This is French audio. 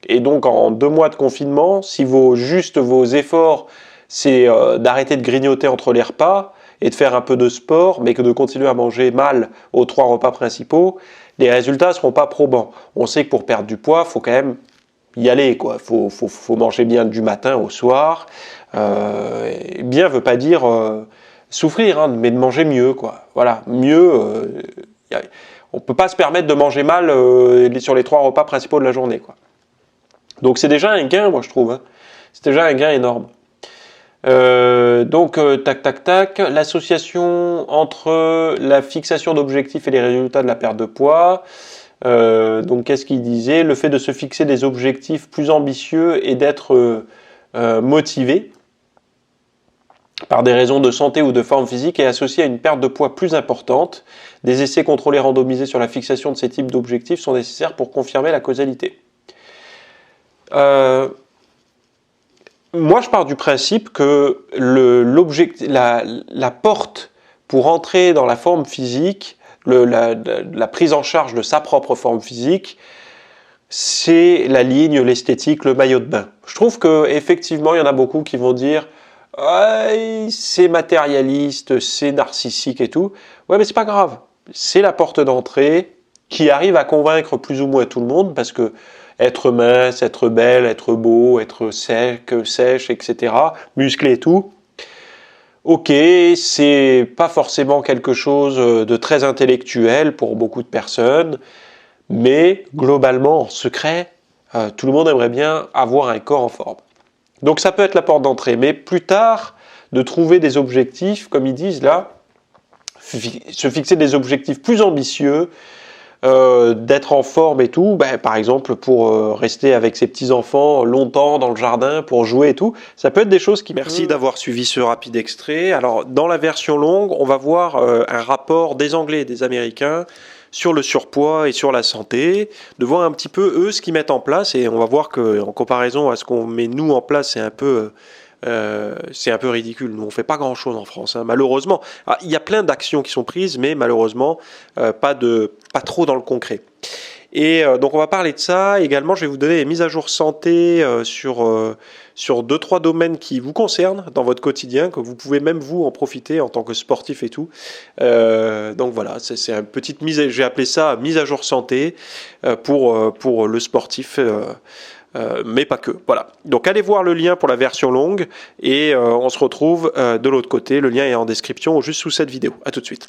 Et donc en 2 mois de confinement, si juste vos efforts, c'est d'arrêter de grignoter entre les repas et de faire un peu de sport, mais que de continuer à manger mal aux 3 repas principaux, les résultats ne seront pas probants. On sait que pour perdre du poids, il faut quand même y aller, quoi. Faut manger bien du matin au soir. Bien veut pas dire souffrir, hein, mais de manger mieux, quoi. Voilà, mieux. On peut pas se permettre de manger mal sur les 3 repas principaux de la journée, quoi. Donc c'est déjà un gain, moi je trouve. Hein. C'est déjà un gain énorme. Tac. L'association entre la fixation d'objectifs et les résultats de la perte de poids. Donc qu'est-ce qu'il disait? Le fait de se fixer des objectifs plus ambitieux et d'être motivé par des raisons de santé ou de forme physique est associé à une perte de poids plus importante. Des essais contrôlés randomisés sur la fixation de ces types d'objectifs sont nécessaires pour confirmer la causalité. Moi, je pars du principe que la porte pour entrer dans la forme physique, la prise en charge de sa propre forme physique, c'est la ligne, l'esthétique, le maillot de bain. Je trouve qu'effectivement, il y en a beaucoup qui vont dire c'est matérialiste, c'est narcissique et tout. Ouais, mais c'est pas grave. C'est la porte d'entrée qui arrive à convaincre plus ou moins tout le monde parce que être mince, être belle, être beau, être sèche, etc., musclé et tout. Ok, c'est pas forcément quelque chose de très intellectuel pour beaucoup de personnes, mais globalement, en secret, tout le monde aimerait bien avoir un corps en forme. Donc ça peut être la porte d'entrée, mais plus tard, de trouver des objectifs, comme ils disent là, se fixer des objectifs plus ambitieux, d'être en forme et tout, par exemple pour rester avec ses petits-enfants longtemps dans le jardin, pour jouer et tout, ça peut être des choses qui... Merci d'avoir suivi ce rapide extrait. Alors dans la version longue, on va voir un rapport des Anglais et des Américains sur le surpoids et sur la santé, de voir un petit peu eux ce qu'ils mettent en place, et on va voir qu'en comparaison à ce qu'on met nous en place, c'est un peu ridicule. Nous, on fait pas grand-chose en France, hein, malheureusement. Alors, il y a plein d'actions qui sont prises, mais malheureusement, pas trop dans le concret. Et donc, on va parler de ça. Également, je vais vous donner des mises à jour santé sur 2-3 domaines qui vous concernent dans votre quotidien, que vous pouvez même vous en profiter en tant que sportif et tout. Donc voilà, c'est une petite j'ai appelé ça mise à jour santé pour le sportif. Mais pas que. Voilà. Donc allez voir le lien pour la version longue et on se retrouve de l'autre côté. Le lien est en description ou juste sous cette vidéo. À tout de suite.